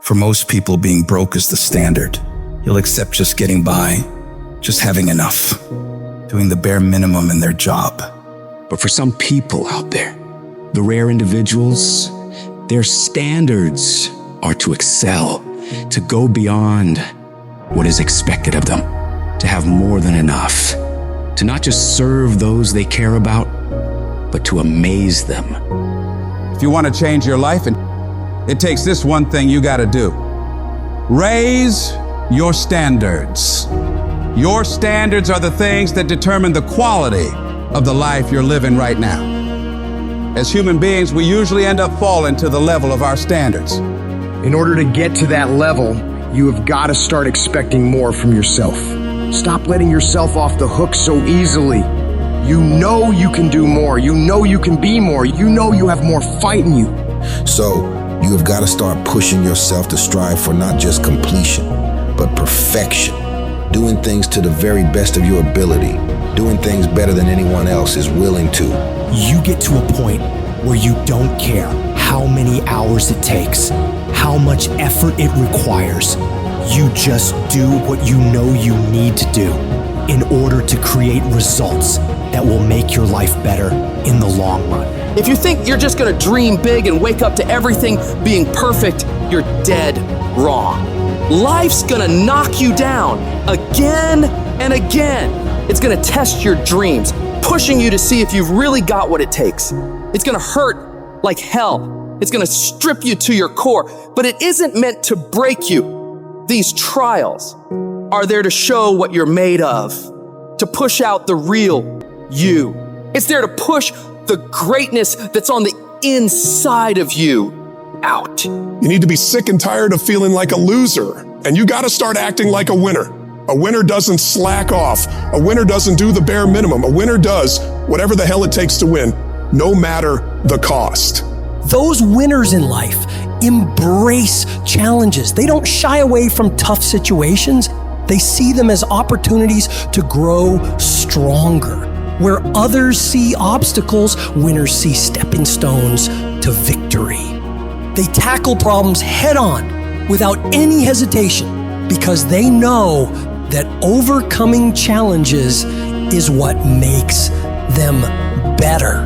For most people, being broke is the standard. You'll accept just getting by, just having enough, doing the bare minimum in their job. But for some people out there, the rare individuals, their standards are to excel, to go beyond what is expected of them, to have more than enough, to not just serve those they care about, but to amaze them. If you want to change your life, it takes this one thing you got to do. Raise your standards. Your standards are the things that determine the quality of the life you're living right now. As human beings, we usually end up falling to the level of our standards. In order to get to that level, you have got to start expecting more from yourself. Stop letting yourself off the hook so easily. You know you can do more. You know you can be more. You know you have more fight in you. So you have got to start pushing yourself to strive for not just completion, but perfection. Doing things to the very best of your ability. Doing things better than anyone else is willing to. You get to a point where you don't care how many hours it takes, how much effort it requires. You just do what you know you need to do in order to create results that will make your life better in the long run. If you think you're just gonna dream big and wake up to everything being perfect, you're dead wrong. Life's gonna knock you down again and again. It's gonna test your dreams, pushing you to see if you've really got what it takes. It's gonna hurt like hell. It's gonna strip you to your core, but it isn't meant to break you. These trials are there to show what you're made of, to push out the real you. It's there to push the greatness that's on the inside of you out. You need to be sick and tired of feeling like a loser, and you got to start acting like a winner. A winner doesn't slack off. A winner doesn't do the bare minimum. A winner does whatever the hell it takes to win, no matter the cost. Those winners in life embrace challenges. They don't shy away from tough situations. They see them as opportunities to grow stronger. Where others see obstacles, winners see stepping stones to victory. They tackle problems head on without any hesitation because they know that overcoming challenges is what makes them better.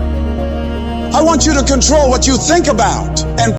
I want you to control what you think about and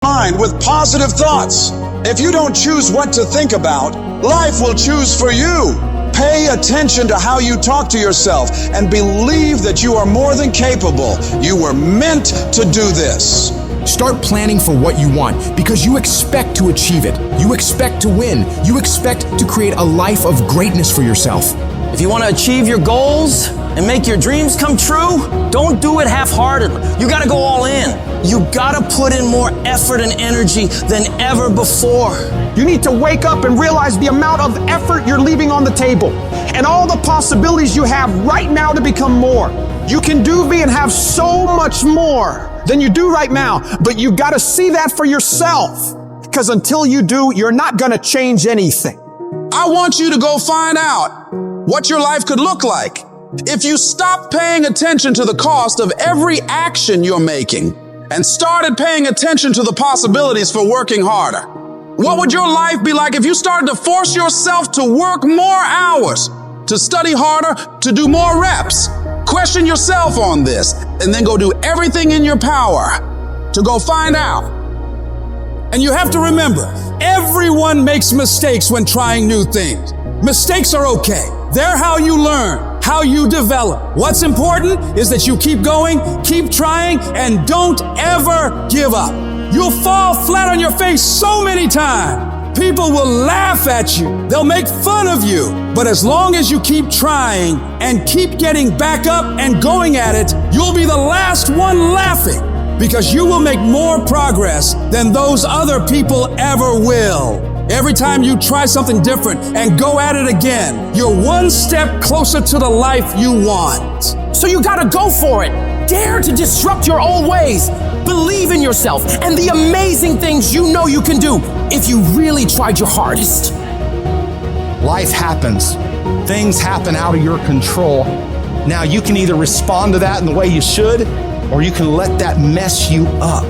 mind with positive thoughts. If you don't choose what to think about, life will choose for you. Pay attention to how you talk to yourself and believe that you are more than capable. You were meant to do this. Start planning for what you want because you expect to achieve it. You expect to win. You expect to create a life of greatness for yourself. If you want to achieve your goals and make your dreams come true, don't do it half-heartedly. You got to go all in. You got to put in more effort and energy than ever before. You need to wake up and realize the amount of effort you're leaving on the table and all the possibilities you have right now to become more. You can do and have so much more than you do right now, but you got to see that for yourself, because until you do, you're not going to change anything. I want you to go find out what your life could look like if you stopped paying attention to the cost of every action you're making and started paying attention to the possibilities for working harder. What would your life be like if you started to force yourself to work more hours, to study harder, to do more reps? Question yourself on this, and then go do everything in your power to go find out. And you have to remember, everyone makes mistakes when trying new things. Mistakes are okay. They're how you learn, how you develop. What's important is that you keep going, keep trying, and don't ever give up. You'll fall flat on your face so many times. People will laugh at you. They'll make fun of you. But as long as you keep trying and keep getting back up and going at it, you'll be the last one laughing because you will make more progress than those other people ever will. Every time you try something different and go at it again, you're one step closer to the life you want. So you gotta go for it. Dare to disrupt your old ways. Believe in yourself and the amazing things you know you can do if you really tried your hardest. Life happens. Things happen out of your control. Now you can either respond to that in the way you should, or you can let that mess you up.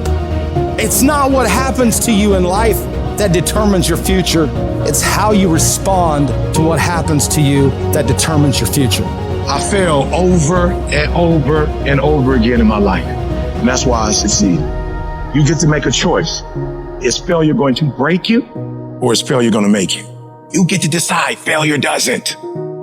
It's not what happens to you in life. that determines your future. It's how you respond to what happens to you that determines your future. I fail over and over and over again in my life. And that's why I succeed. You get to make a choice. Is failure going to break you, or is failure going to make you? You get to decide. Failure doesn't.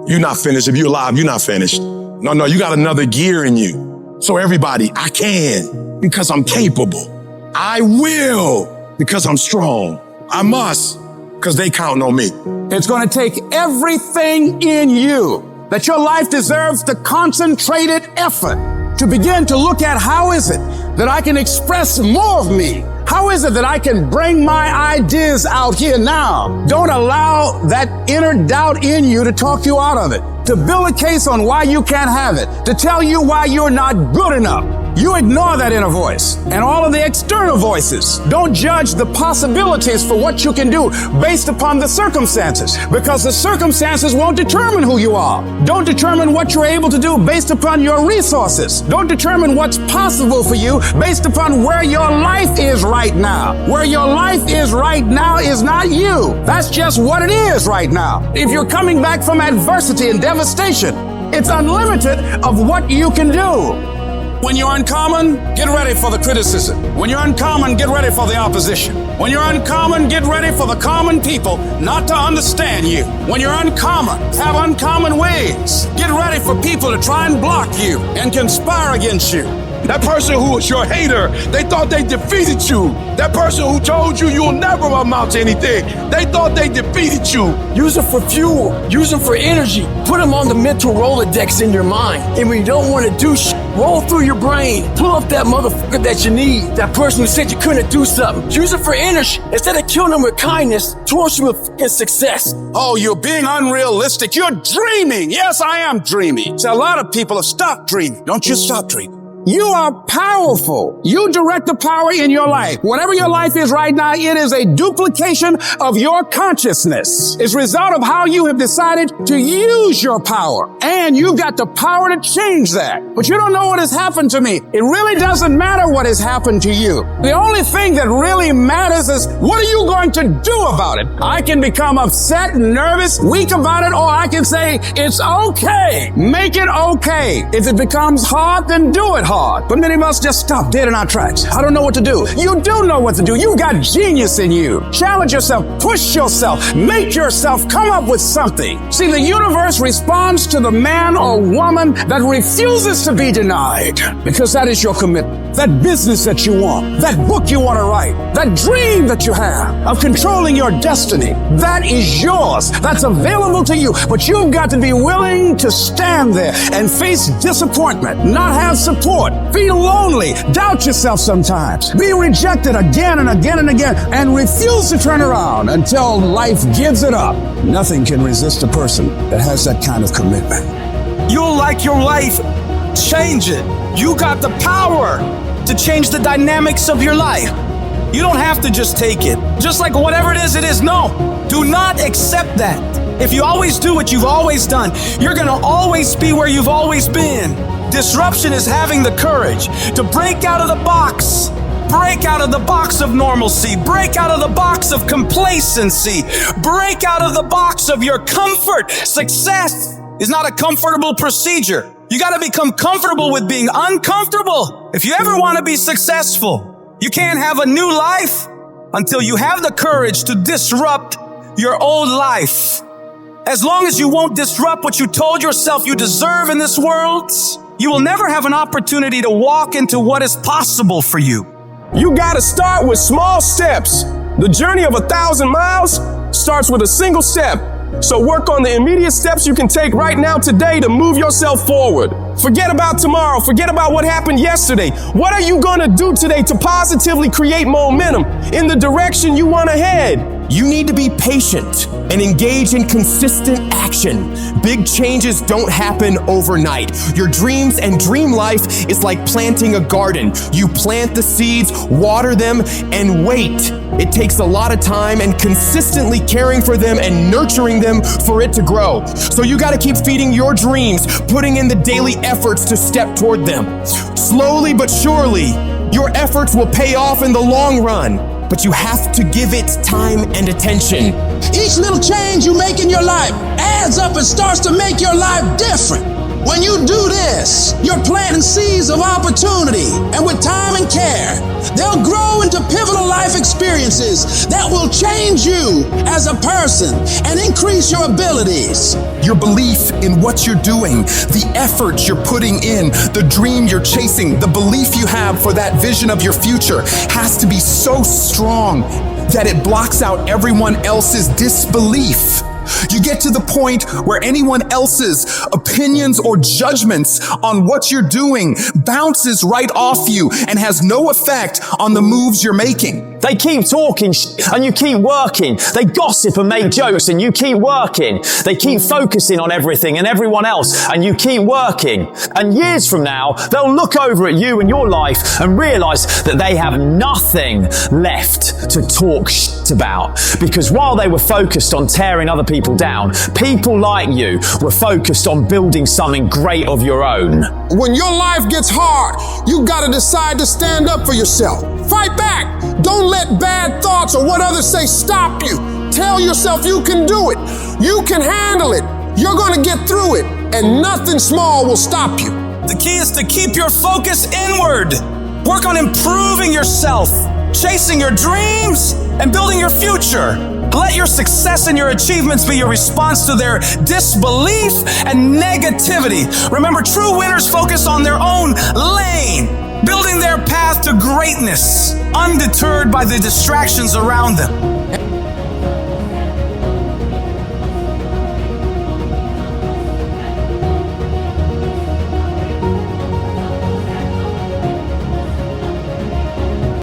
You're not finished. If you're alive, you're not finished. No, you got another gear in you. So everybody, I can because I'm capable. I will because I'm strong. I must because they count on me. It's going to take everything in you that your life deserves the concentrated effort to begin to look at how is it that I can express more of me? How is it that I can bring my ideas out here now? Don't allow that inner doubt in you to talk you out of it, to build a case on why you can't have it, to tell you why you're not good enough. You ignore that inner voice and all of the external voices. Don't judge the possibilities for what you can do based upon the circumstances, because the circumstances won't determine who you are. Don't determine what you're able to do based upon your resources. Don't determine what's possible for you based upon where your life is right now. Where your life is right now is not you. That's just what it is right now. If you're coming back from adversity and devastation, it's unlimited of what you can do. When you're uncommon, get ready for the criticism. When you're uncommon, get ready for the opposition. When you're uncommon, get ready for the common people not to understand you. When you're uncommon, have uncommon ways. Get ready for people to try and block you and conspire against you. That person who was your hater, they thought they defeated you. That person who told you you'll never amount to anything, they thought they defeated you. Use them for fuel. Use them for energy. Put them on the mental Rolodex in your mind. And when you don't want to do shit, roll through your brain. Pull up that motherfucker that you need. That person who said you couldn't do something. Use it for energy. Instead of killing them with kindness, torch them with fucking success. Oh, you're being unrealistic. You're dreaming. Yes, I am dreaming. So a lot of people have stopped dreaming. Don't you stop dreaming. You are powerful. You direct the power in your life. Whatever your life is right now, it is a duplication of your consciousness. It's a result of how you have decided to use your power. And you've got the power to change that. But you don't know what has happened to me. It really doesn't matter what has happened to you. The only thing that really matters is what are you going to do about it? I can become upset, nervous, weak about it, or I can say, it's okay. Make it okay. If it becomes hard, then do it hard. But many of us just stop dead in our tracks. I don't know what to do. You do know what to do. You've got genius in you. Challenge yourself. Push yourself. Make yourself come up with something. See, the universe responds to the man or woman that refuses to be denied, because that is your commitment. That business that you want, that book you want to write, that dream that you have of controlling your destiny, that is yours. That's available to you. But you've got to be willing to stand there and face disappointment, not have support, feel lonely, doubt yourself sometimes, be rejected again and again and again, and refuse to turn around until life gives it up. Nothing can resist a person that has that kind of commitment. You'll like your life. Change it. You got the power to change the dynamics of your life. You don't have to just take it. Just like whatever it is. No, do not accept that. If you always do what you've always done, you're gonna always be where you've always been. Disruption is having the courage to break out of the box. Break out of the box of normalcy. Break out of the box of complacency. Break out of the box of your comfort. Success is not a comfortable procedure. You got to become comfortable with being uncomfortable. If you ever want to be successful, you can't have a new life until you have the courage to disrupt your old life. As long as you won't disrupt what you told yourself you deserve in this world, you will never have an opportunity to walk into what is possible for you. You got to start with small steps. The journey of 1,000 miles starts with a single step. So work on the immediate steps you can take right now today to move yourself forward. Forget about tomorrow. Forget about what happened yesterday. What are you going to do today to positively create momentum in the direction you want to head? You need to be patient and engage in consistent action. Big changes don't happen overnight. Your dreams and dream life is like planting a garden. You plant the seeds, water them, and wait. It takes a lot of time and consistently caring for them and nurturing them for it to grow. So you gotta keep feeding your dreams, putting in the daily efforts to step toward them. Slowly but surely, your efforts will pay off in the long run. but you have to give it time and attention. Each little change you make in your life adds up and starts to make your life different. When you do this, you're planting seeds of opportunity, and with time and care, they'll grow into pivotal life experiences that will change you as a person and increase your abilities. Your belief in what you're doing, the effort you're putting in, the dream you're chasing, the belief you have for that vision of your future has to be so strong that it blocks out everyone else's disbelief. You get to the point where anyone else's opinions or judgments on what you're doing bounces right off you and has no effect on the moves you're making. They keep talking and you keep working. They gossip and make jokes and you keep working. They keep focusing on everything and everyone else and you keep working. And years from now, they'll look over at you and your life and realize that they have nothing left to talk about. Because while they were focused on tearing other people down, people like you were focused on building something great of your own. When your life gets hard, you gotta decide to stand up for yourself. Fight back. Don't let bad thoughts or what others say stop you. Tell yourself you can do it. You can handle it. You're gonna get through it, and nothing small will stop you. The key is to keep your focus inward. Work on improving yourself, chasing your dreams, and building your future. Let your success and your achievements be your response to their disbelief and negativity. Remember, true winners focus on their own lane, building their path to greatness, undeterred by the distractions around them.